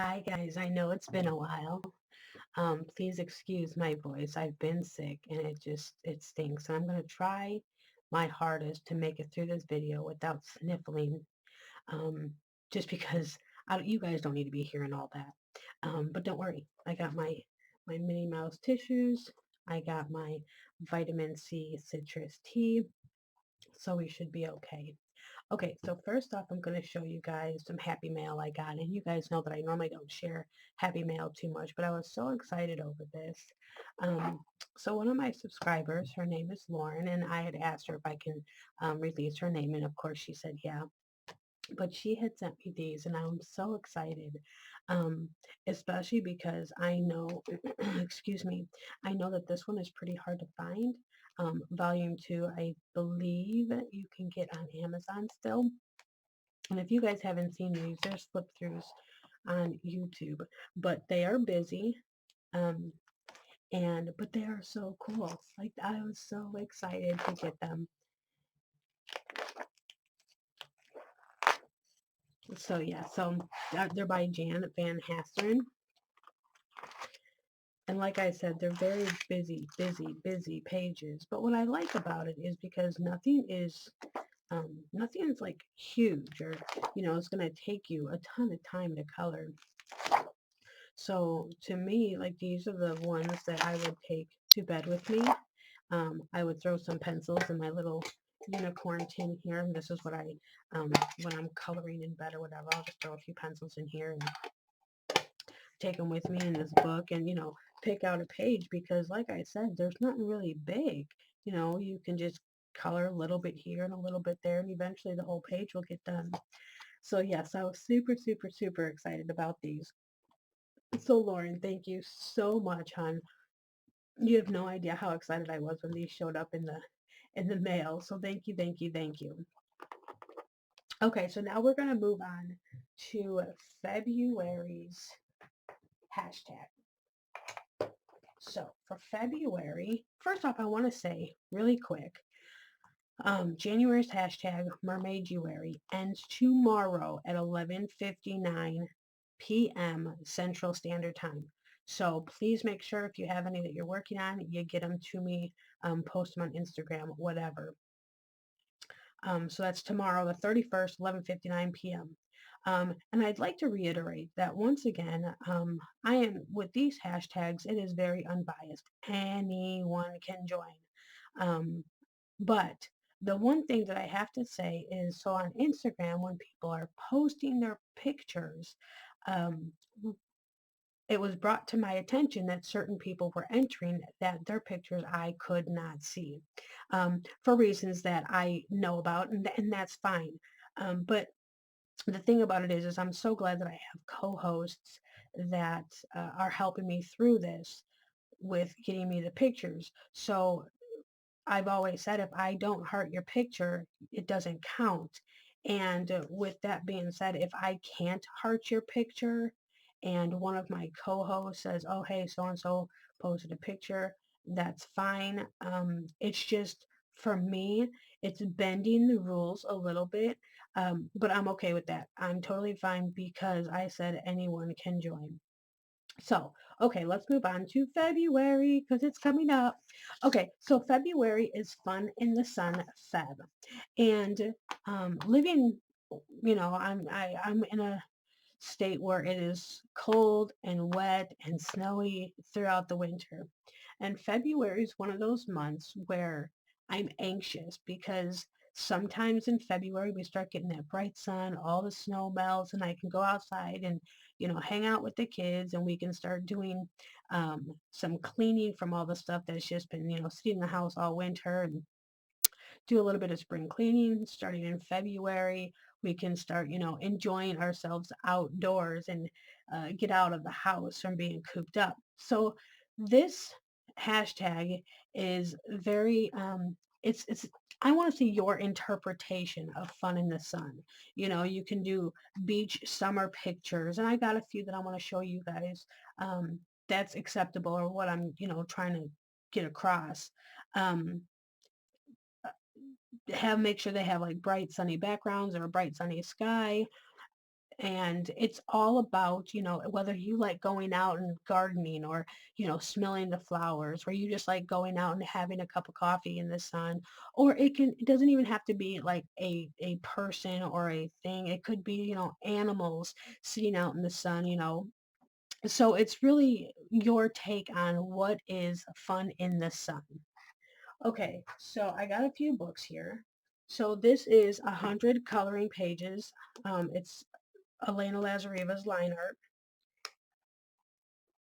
Hi guys, I know it's been a while. Please excuse my voice. I've been sick and it stinks. And I'm gonna try my hardest to make it through this video without sniffling. Um, just because you guys don't need to be hearing all that. But don't worry, I got my Minnie Mouse tissues. I got my vitamin C citrus tea, so we should be okay. Okay, so first off, I'm going to show you guys some happy mail I got. And you guys know that I normally don't share happy mail too much, but I was so excited over this. Um, so one of my subscribers, her name is Lauren, and I had asked her if I can release her name. And of course, she said, yeah. But she had sent me these, and I'm so excited, um, especially because I know, excuse me, I know that this one is pretty hard to find. Volume 2, I believe you can get on Amazon still. And if you guys haven't seen these, there's flip throughs on YouTube, but they are busy. Um, but they are so cool. Like I was so excited to get them. So yeah, so they're by Jan Van Hasteren. And like I said, they're very busy pages. But what I like about it is because nothing is like huge or, it's going to take you a ton of time to color. So to me, like these are the ones that I would take to bed with me. I would throw some pencils in my little unicorn tin here. And this is what when I'm coloring in bed or whatever, I'll just throw a few pencils in here and take them with me in this book and, pick out a page because like I said, there's nothing really big. You can just color a little bit here and a little bit there and eventually the whole page will get done. So yes, I was super excited about these. So Lauren, thank you so much, hon. You have no idea how excited I was when these showed up in the mail. So thank you. Okay, so now we're gonna move on to February's hashtag. So for February, first off, I want to say really quick, January's hashtag Mermaiduary ends tomorrow at 11:59 p.m. Central Standard Time. So please make sure if you have any that you're working on, you get them to me, post them on Instagram, whatever. So that's tomorrow, the 31st, 11:59 p.m. And I'd like to reiterate that once again, I am with these hashtags, it is very unbiased. Anyone can join. But the one thing that I have to say is so on Instagram, when people are posting their pictures, um, it was brought to my attention that certain people were entering that their pictures I could not see, for reasons that I know about, and that's fine. But the thing about it is I'm so glad that I have co-hosts that are helping me through this with getting me the pictures. So I've always said if I don't heart your picture, it doesn't count. And with that being said, if I can't heart your picture and one of my co-hosts says, oh, hey, so-and-so posted a picture, that's fine. It's just for me, it's bending the rules a little bit. But I'm okay with that. I'm totally fine because I said anyone can join. So, okay, let's move on to February because it's coming up. Okay, so February is Fun in the Sun Feb. And living, I'm in a state where it is cold and wet and snowy throughout the winter. And February is one of those months where I'm anxious because sometimes in February we start getting that bright sun, all the snow melts, and I can go outside and, hang out with the kids and we can start doing some cleaning from all the stuff that's just been, sitting in the house all winter and do a little bit of spring cleaning starting in February. We can start, enjoying ourselves outdoors and get out of the house from being cooped up. So this hashtag is very, it's, I want to see your interpretation of fun in the sun. You can do beach summer pictures, and I got a few that I want to show you guys. That's acceptable or what I'm, trying to get across. Um, make sure they have like bright sunny backgrounds or a bright sunny sky, And it's all about, whether you like going out and gardening or, smelling the flowers, or you just like going out and having a cup of coffee in the sun, or it doesn't even have to be like a person or a thing. It could be, animals sitting out in the sun, So it's really your take on what is fun in the sun. Okay, so I got a few books here. So this is 100 coloring pages. It's Elena Lazareva's line art.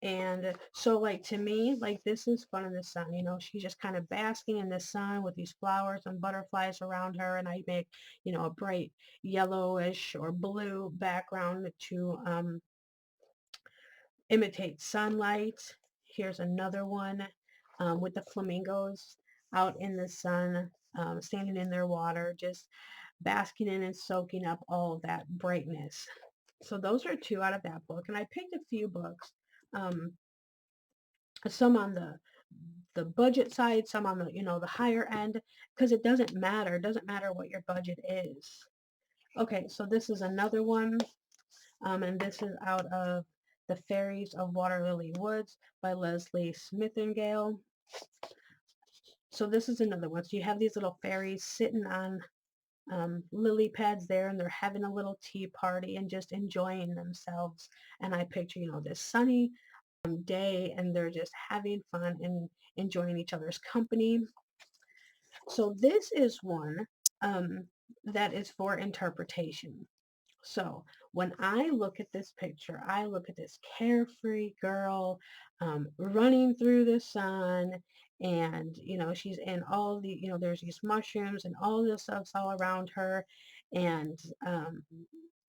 And so like to me, like this is fun in the sun, she's just kind of basking in the sun with these flowers and butterflies around her. And I make, a bright yellowish or blue background to imitate sunlight. Here's another one with the flamingos out in the sun, standing in their water, just basking in and soaking up all of that brightness. So those are two out of that book. And I picked a few books, um, some on the budget side, some on the, the higher end, because it doesn't matter. It doesn't matter what your budget is. Okay, so this is another one, and this is out of The Fairies of Water Lily Woods by Leslie Smithingale. So this is another one. So you have these little fairies sitting on lily pads there, and they're having a little tea party and just enjoying themselves. And I picture, this sunny day, and they're just having fun and enjoying each other's company. So this is one that is for interpretation. So when I look at this picture, I look at this carefree girl running through the sun, and she's in all the, there's these mushrooms and all this stuff's all around her, and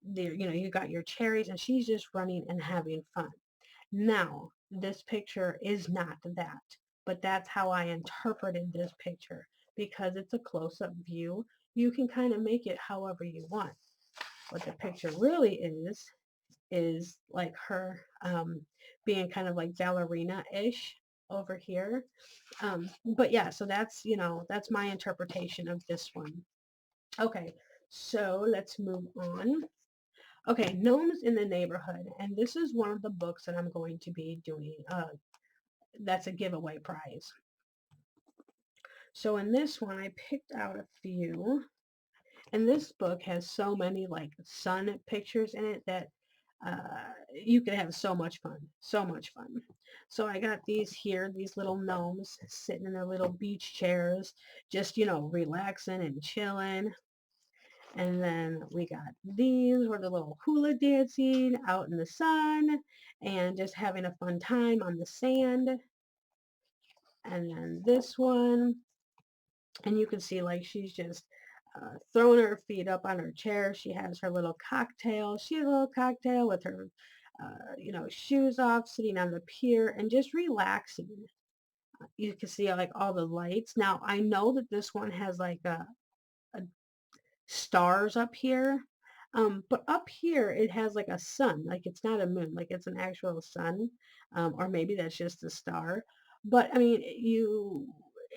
there, you got your cherries, and she's just running and having fun. Now, this picture is not that, but that's how I interpreted this picture. Because it's a close-up view, you can kind of make it however you want. What the picture really is like her being kind of like ballerina-ish over here. But yeah, so that's my interpretation of this one. Okay, so let's move on. Okay, Gnomes in the Neighborhood, and this is one of the books that I'm going to be doing. That's a giveaway prize. So in this one, I picked out a few, and this book has so many like sun pictures in it that you could have so much fun, so much fun. So I got these here, these little gnomes sitting in their little beach chairs, just, relaxing and chilling. And then we got these where the little hula dancing out in the sun and just having a fun time on the sand. And then this one, and you can see like she's just throwing her feet up on her chair. She has her little cocktail. She has a little cocktail with her, shoes off, sitting on the pier and just relaxing. You can see like all the lights. Now I know that this one has like a stars up here. But up here it has like a sun, like it's not a moon, like it's an actual sun, or maybe that's just a star. But I mean,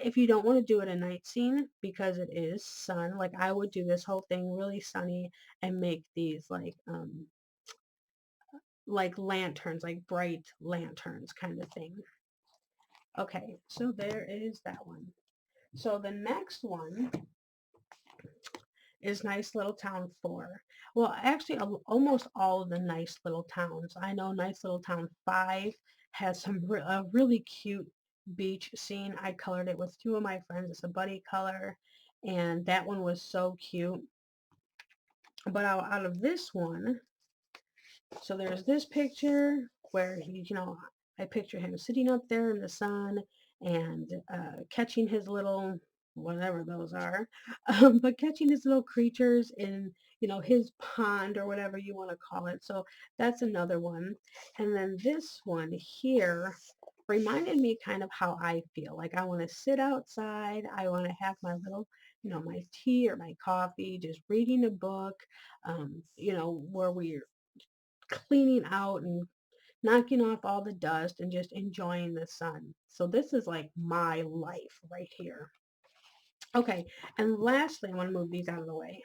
if you don't want to do it a night scene because it is sun, like I would do this whole thing really sunny and make these like lanterns, like bright lanterns kind of thing. Okay, so there is that one. So the next one is Nice Little Town 4. Well, actually, almost all of the Nice Little Towns. I know Nice Little Town 5 has a really cute beach scene. I colored it with two of my friends. It's a buddy color, and that one was so cute. But out of this one, so there's this picture where I picture him sitting up there in the sun and catching his little, whatever those are, but catching his little creatures in, his pond or whatever you want to call it. So that's another one. And then this one here reminded me kind of how I feel. Like I want to sit outside. I want to have my little, my tea or my coffee, just reading a book, where we're cleaning out and knocking off all the dust and just enjoying the sun. So this is like my life right here. Okay, and lastly, I want to move these out of the way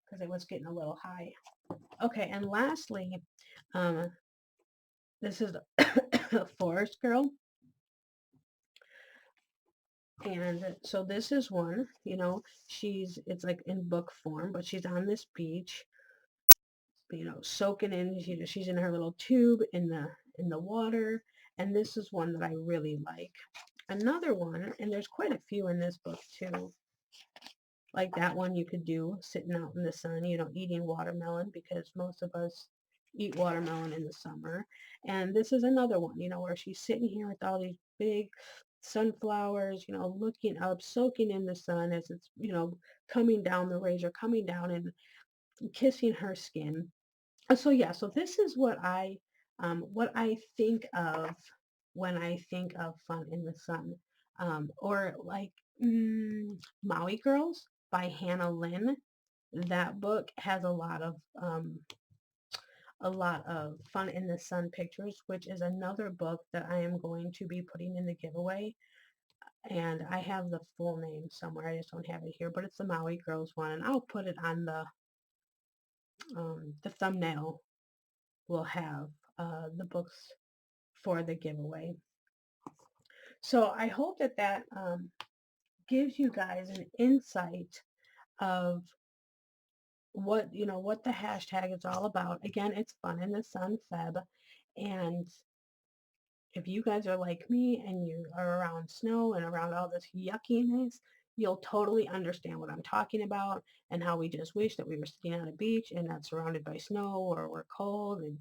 because it was getting a little high. Okay, and lastly, um, this is a Forest Girl. And so this is one, it's like in book form, but she's on this beach, soaking in. She's in her little tube in the water, and this is one that I really like. Another one, and there's quite a few in this book too. Like that one you could do sitting out in the sun, eating watermelon because most of us eat watermelon in the summer. And this is another one, where she's sitting here with all these big sunflowers, looking up, soaking in the sun as it's, coming down, the rays are coming down and kissing her skin. So yeah, so this is what I think of when I think of Fun in the Sun, or like Maui Girls by Hannah Lynn. That book has a lot of Fun in the Sun pictures, which is another book that I am going to be putting in the giveaway. And I have the full name somewhere. I just don't have it here, but it's the Maui Girls one, and I'll put it on the thumbnail. Will have the books for the giveaway. So I hope that gives you guys an insight of what the hashtag is all about. Again, it's Fun in the Sun Feb, and if you guys are like me and you are around snow and around all this yuckiness, you'll totally understand what I'm talking about and how we just wish that we were sitting on a beach and not surrounded by snow or we're cold and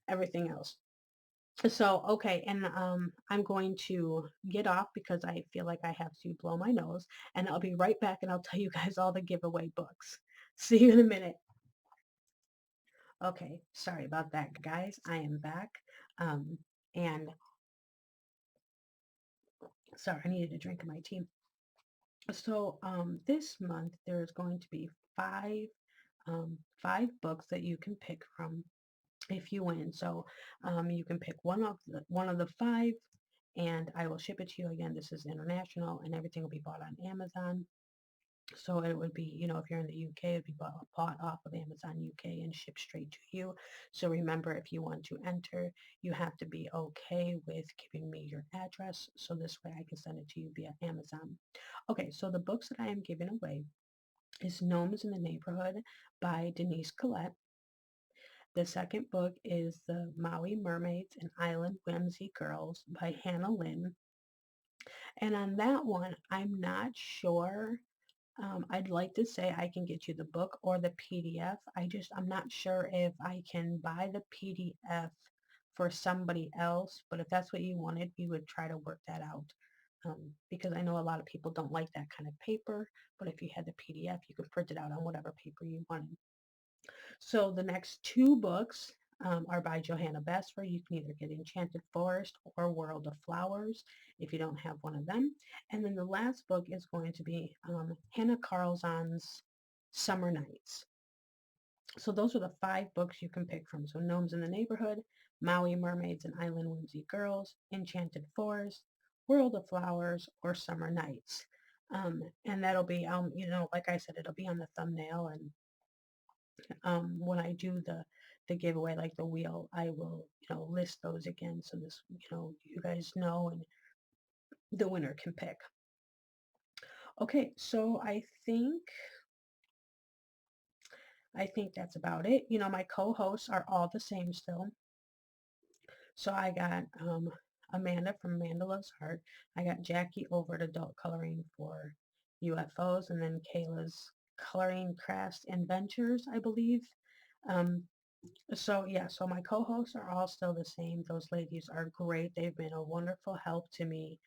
everything else. So, okay, and I'm going to get off because I feel like I have to blow my nose, and I'll be right back and I'll tell you guys all the giveaway books. See you in a minute. Okay, sorry about that, guys. I am back. Um, and sorry, I needed a drink of my tea. So, this month there's going to be five books that you can pick from if you win. So, you can pick one of the five, and I will ship it to you. Again, this is international, and everything will be bought on Amazon. So it would be, if you're in the UK, it'd be bought off of Amazon UK and shipped straight to you. So remember, if you want to enter, you have to be okay with giving me your address. So this way I can send it to you via Amazon. Okay, so the books that I am giving away is Gnomes in the Neighborhood by Denise Collette. The second book is The Maui Mermaids and Island Whimsy Girls by Hannah Lynn. And on that one, I'm not sure. I'd like to say I can get you the book or the PDF. I'm not sure if I can buy the PDF for somebody else, but if that's what you wanted, we would try to work that out. Because I know a lot of people don't like that kind of paper, but if you had the PDF, you could print it out on whatever paper you wanted. So the next two books are by Johanna Basfer. You can either get Enchanted Forest or World of Flowers if you don't have one of them. And then the last book is going to be Hannah Carlzon's Summer Nights. So those are the five books you can pick from. So Gnomes in the Neighborhood, Maui Mermaids and Island Whimsy Girls, Enchanted Forest, World of Flowers, or Summer Nights. And that'll be, like I said, it'll be on the thumbnail, and when I do the giveaway, like the wheel, I will, list those again so this, you guys know and the winner can pick. Okay, so I think that's about it. My co-hosts are all the same still. So I got Amanda from Amanda Loves Art. I got Jackie over at Adult Coloring for UFOs, and then Kayla's Coloring Crafts and Ventures, I believe. Um, So yeah, so my co-hosts are all still the same. Those ladies are great. They've been a wonderful help to me.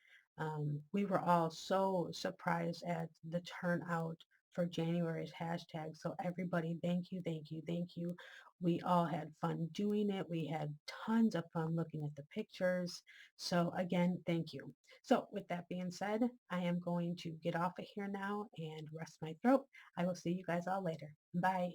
We were all so surprised at the turnout for January's hashtag. So everybody, thank you, thank you, thank you. We all had fun doing it. We had tons of fun looking at the pictures. So again, thank you. So with that being said, I am going to get off of here now and rest my throat. I will see you guys all later. Bye.